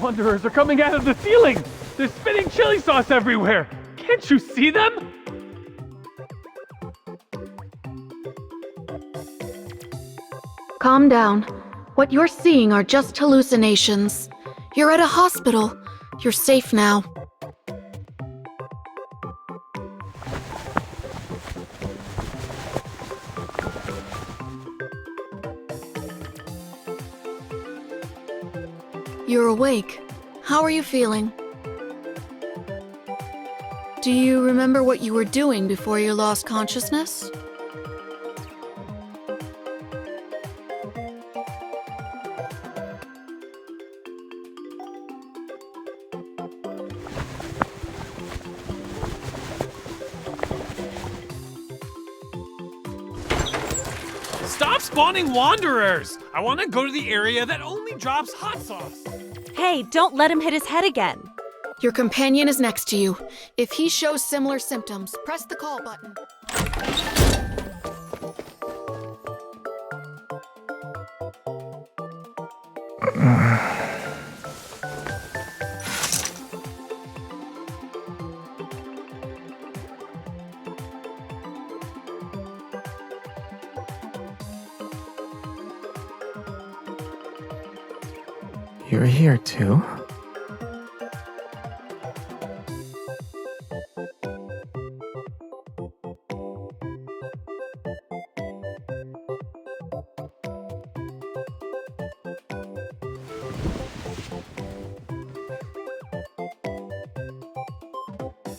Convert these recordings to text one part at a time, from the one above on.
Wanderers are coming out of the ceiling! There's spitting chili sauce everywhere! Can't you see them? Calm down. What you're seeing are just hallucinations. You're at a hospital. You're safe now. You're awake. How are you feeling? Do you remember what you were doing before you lost consciousness? Stop spawning wanderers! I want to go to the area that only drops hot sauce. Hey, don't let him hit his head again. Your companion is next to you. If he shows similar symptoms, press the call button. You're here too?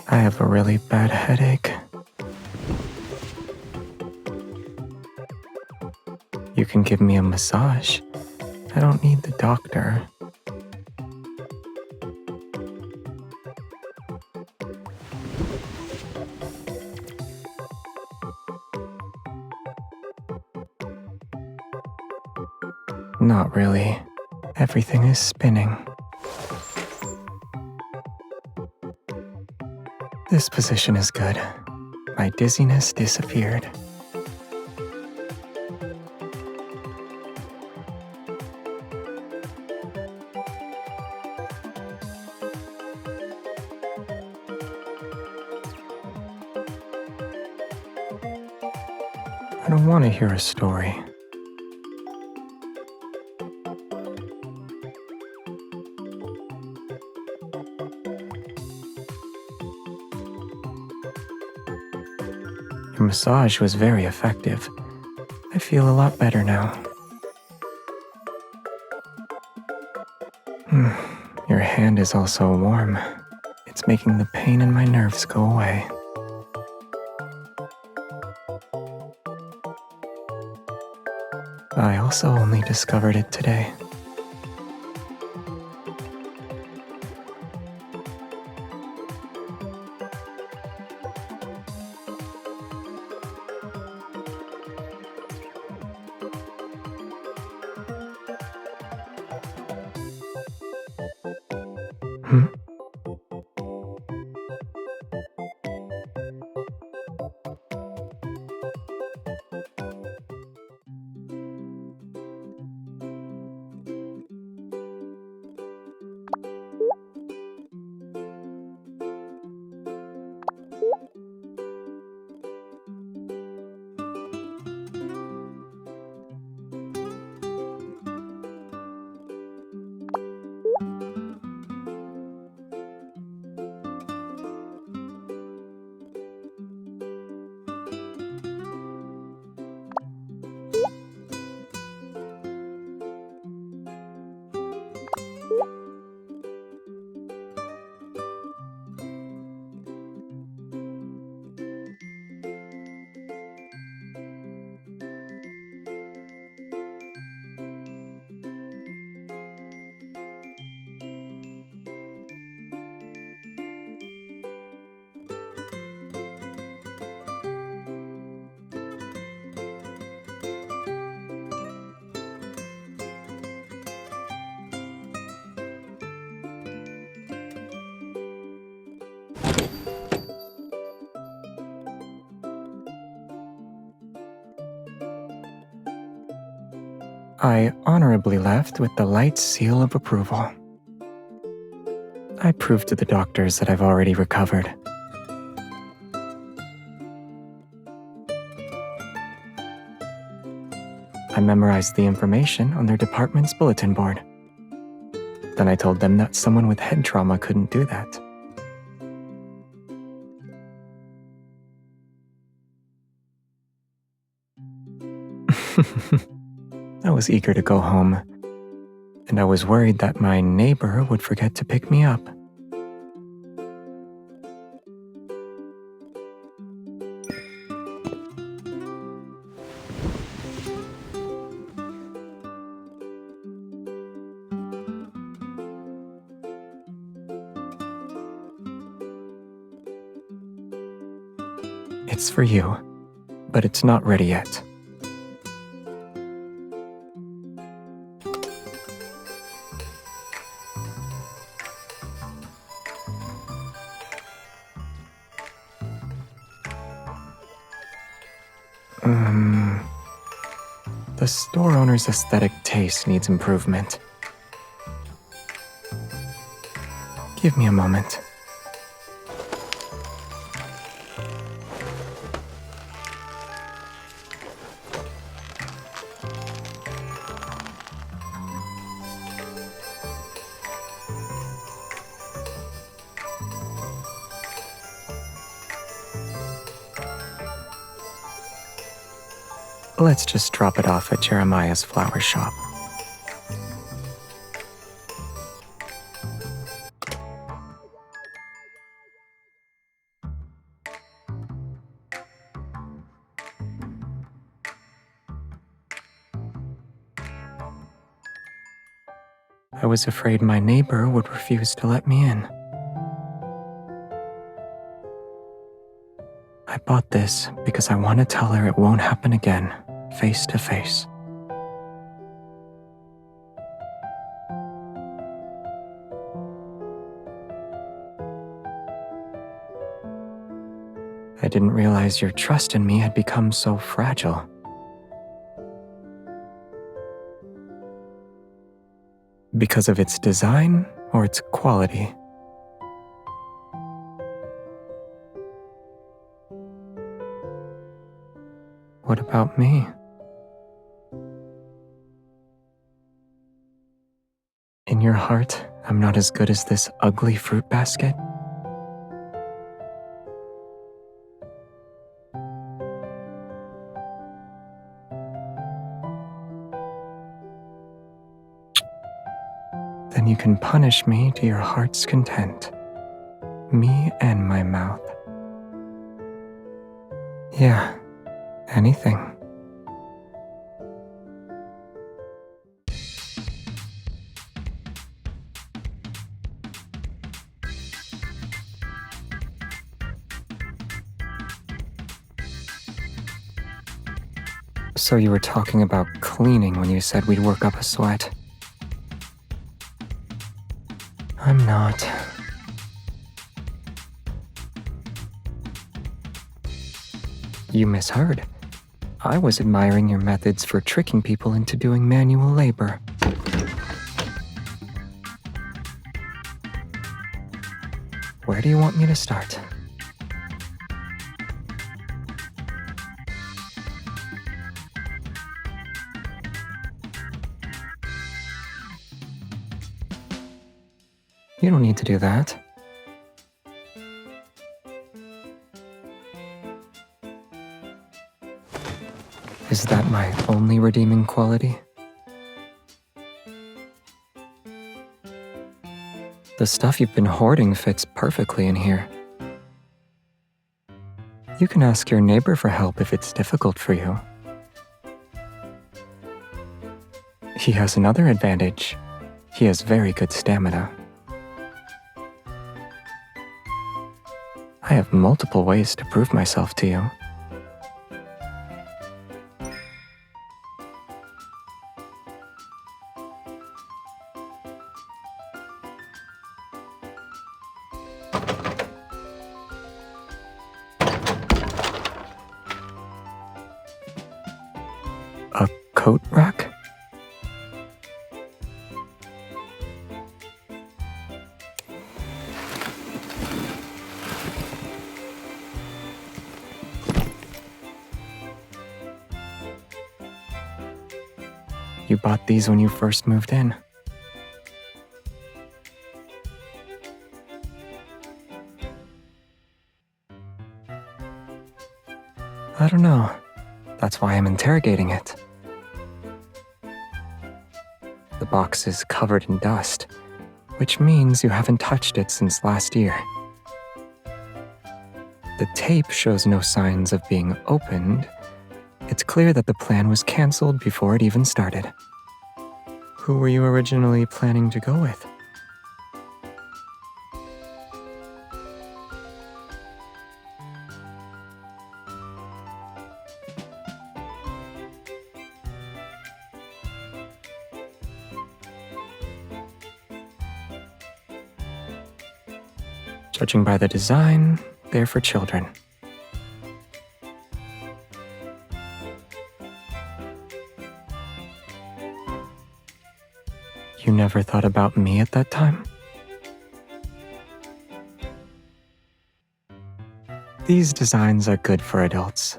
I have a really bad headache. You can give me a massage. I don't need the doctor. Not really. Everything is spinning. This position is good. My dizziness disappeared. I don't want to hear a story. Your massage was very effective. I feel a lot better now. Your hand is also warm. It's making the pain in my nerves go away. I also only discovered it today. I honorably left with the light seal of approval. I proved to the doctors that I've already recovered. I memorized the information on their department's bulletin board. Then I told them that someone with head trauma couldn't do that. I was eager to go home, and I was worried that my neighbor would forget to pick me up. It's for you, but it's not ready yet. The store owner's aesthetic taste needs improvement. Give me a moment. Let's just drop it off at Jeremiah's flower shop. I was afraid my neighbor would refuse to let me in. I bought this because I want to tell her it won't happen again, face to face. I didn't realize your trust in me had become so fragile. Because of its design or its quality? What about me? In your heart, I'm not as good as this ugly fruit basket? Then you can punish me to your heart's content. Me and my mouth. Yeah, anything. So you were talking about cleaning when you said we'd work up a sweat. I'm not. You misheard. I was admiring your methods for tricking people into doing manual labor. Where do you want me to start? You don't need to do that. Is that my only redeeming quality? The stuff you've been hoarding fits perfectly in here. You can ask your neighbor for help if it's difficult for you. He has another advantage. He has very good stamina. I have multiple ways to prove myself to you. A coat rack? you bought these when you first moved in. I don't know. That's why I'm interrogating it. The box is covered in dust, which means you haven't touched it since last year. The tape shows no signs of being opened. It's clear that the plan was canceled before it even started. Who were you originally planning to go with? Judging by the design, they're for children. You never thought about me at that time? These designs are good for adults.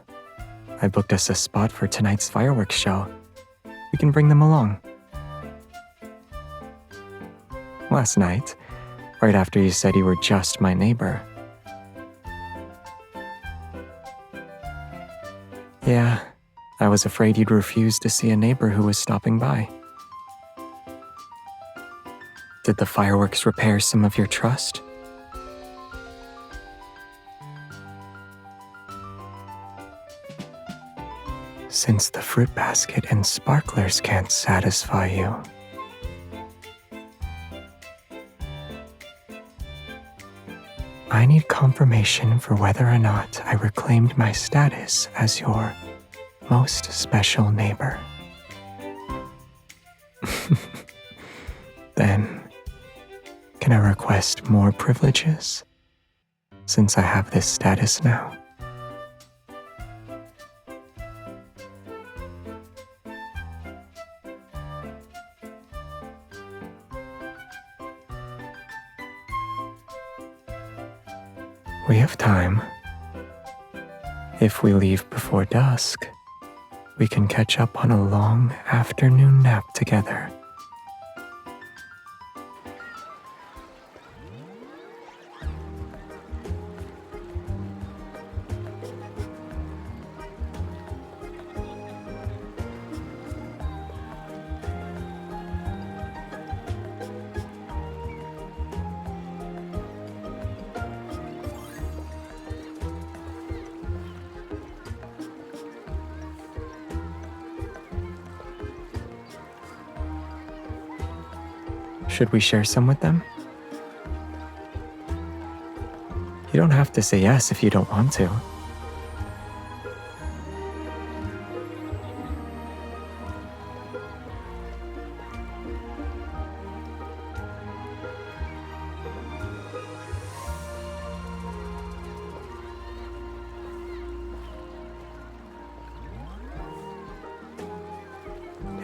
I booked us a spot for tonight's fireworks show. We can bring them along. Last night, right after you said you were just my neighbor. Yeah, I was afraid you'd refuse to see a neighbor who was stopping by. Did the fireworks repair some of your trust? Since the fruit basket and sparklers can't satisfy you, I need confirmation for whether or not I reclaimed my status as your most special neighbor. Then, can I request more privileges, since I have this status now? We have time. If we leave before dusk, we can catch up on a long afternoon nap together. Should we share some with them? You don't have to say yes if you don't want to.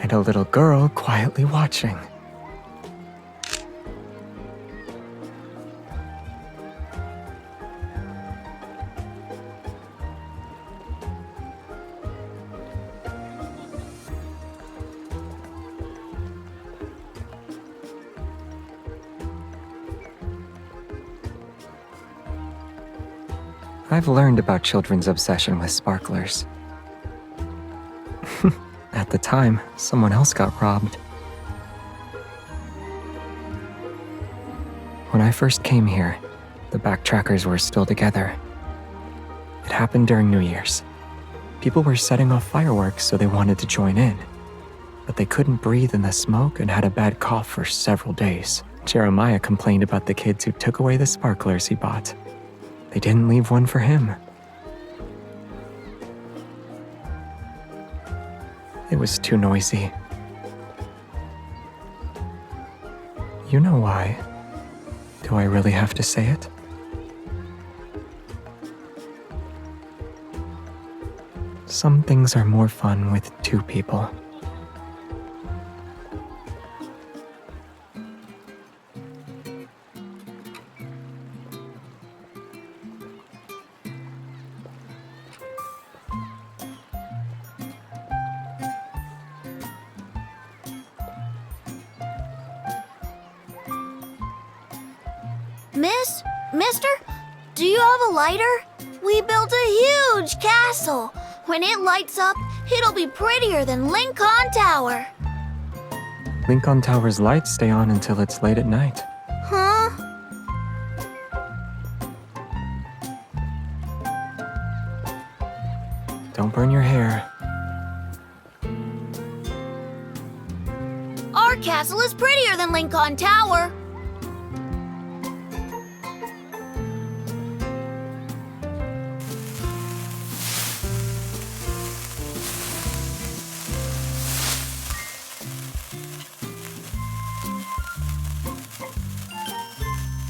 And a little girl quietly watching. I've learned about children's obsession with sparklers. At the time, someone else got robbed. When I first came here, the backtrackers were still together. It happened during New Year's. People were setting off fireworks, so they wanted to join in. But they couldn't breathe in the smoke and had a bad cough for several days. Jeremiah complained about the kids who took away the sparklers he bought. They didn't leave one for him. It was too noisy. You know why? Do I really have to say it? Some things are more fun with two people. Mister, do you have a lighter? We built a huge castle. When it lights up, it'll be prettier than Lincoln Tower. Lincoln Tower's lights stay on until it's late at night. Huh? Don't burn your hair. Our castle is prettier than Lincoln Tower.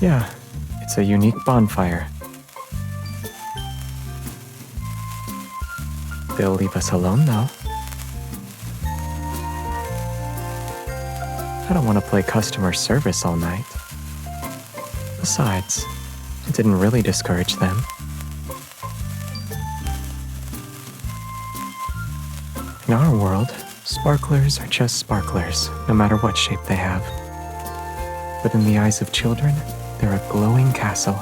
Yeah, it's a unique bonfire. They'll leave us alone, though. I don't want to play customer service all night. Besides, it didn't really discourage them. In our world, sparklers are just sparklers, no matter what shape they have. But in the eyes of children, they're a glowing castle,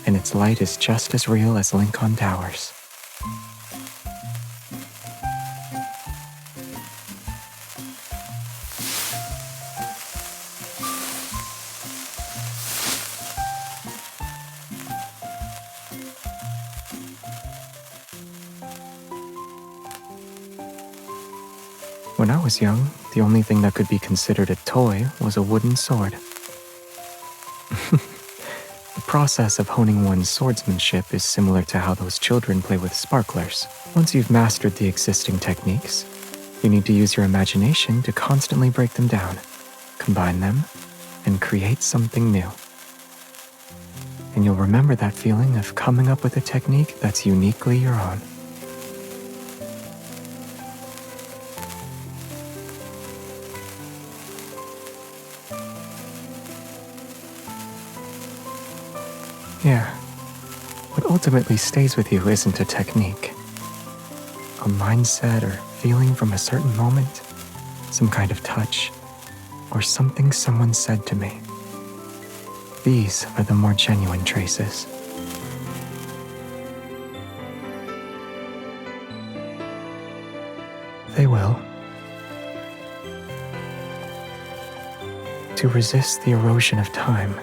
and its light is just as real as Lincoln Towers. When I was young, the only thing that could be considered a toy was a wooden sword. The process of honing one's swordsmanship is similar to how those children play with sparklers. Once you've mastered the existing techniques, you need to use your imagination to constantly break them down, combine them, and create something new. And you'll remember that feeling of coming up with a technique that's uniquely your own. Yeah, what ultimately stays with you isn't a technique. A mindset or feeling from a certain moment, some kind of touch, or something someone said to me. These are the more genuine traces. They will. To resist the erosion of time,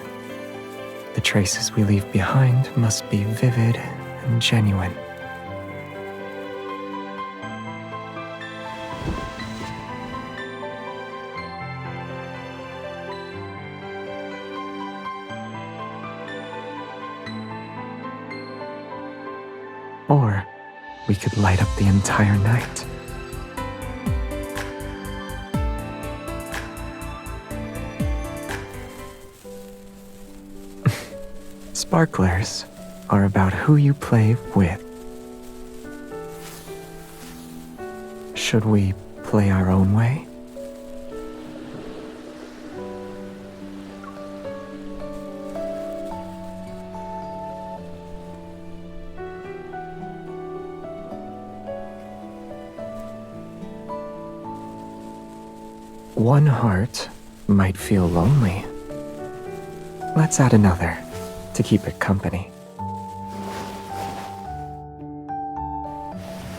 the traces we leave behind must be vivid and genuine. Or we could light up the entire night. Sparklers are about who you play with. Should we play our own way? One heart might feel lonely. Let's add another to keep it company.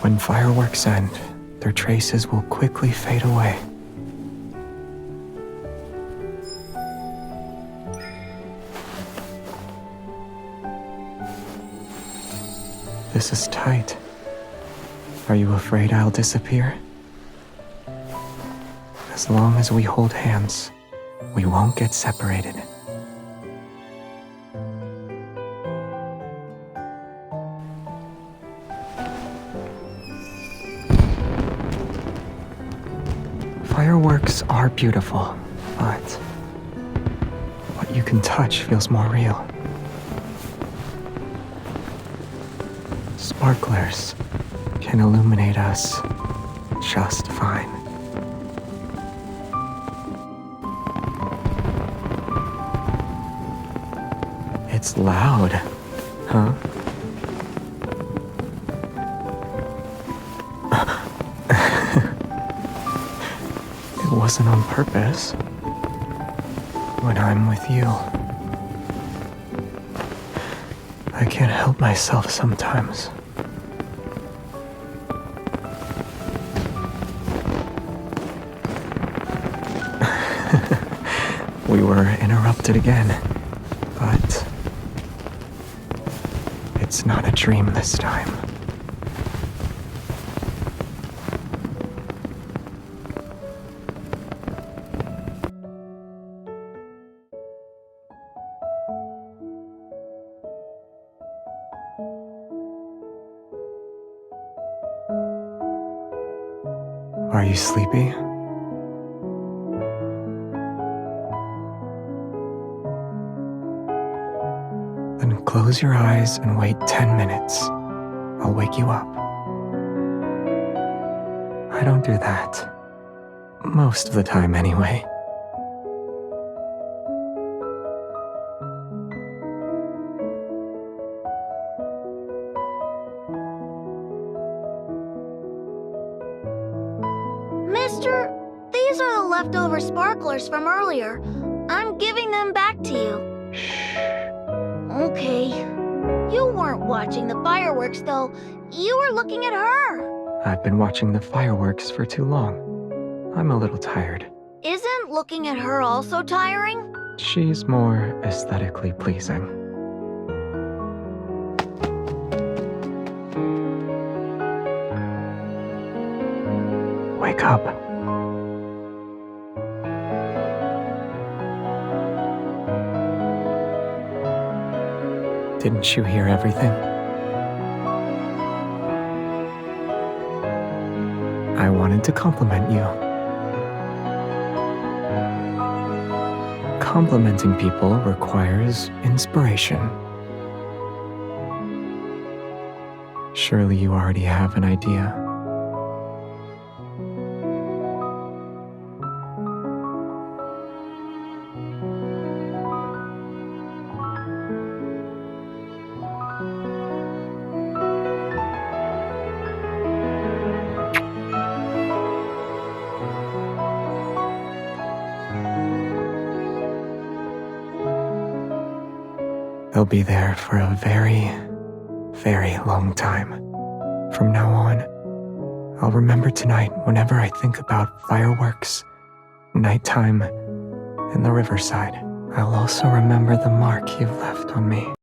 When fireworks end, their traces will quickly fade away. This is tight. Are you afraid I'll disappear? As long as we hold hands, we won't get separated. Fireworks are beautiful, but what you can touch feels more real. Sparklers can illuminate us just fine. It's loud, huh? It wasn't on purpose. When I'm with you, I can't help myself sometimes. We were interrupted again, but it's not a dream this time. Are you sleepy? Then close your eyes and wait 10 minutes. I'll wake you up. I don't do that. Most of the time, anyway. Mister, these are the leftover sparklers from earlier. I'm giving them back to you. Shh. Okay. You weren't watching the fireworks, though. You were looking at her. I've been watching the fireworks for too long. I'm a little tired. Isn't looking at her also tiring? She's more aesthetically pleasing. Wake up. Didn't you hear everything? I wanted to compliment you. Complimenting people requires inspiration. Surely you already have an idea. They'll be there for a very, very long time. From now on, I'll remember tonight whenever I think about fireworks, nighttime, and the riverside. I'll also remember the mark you've left on me.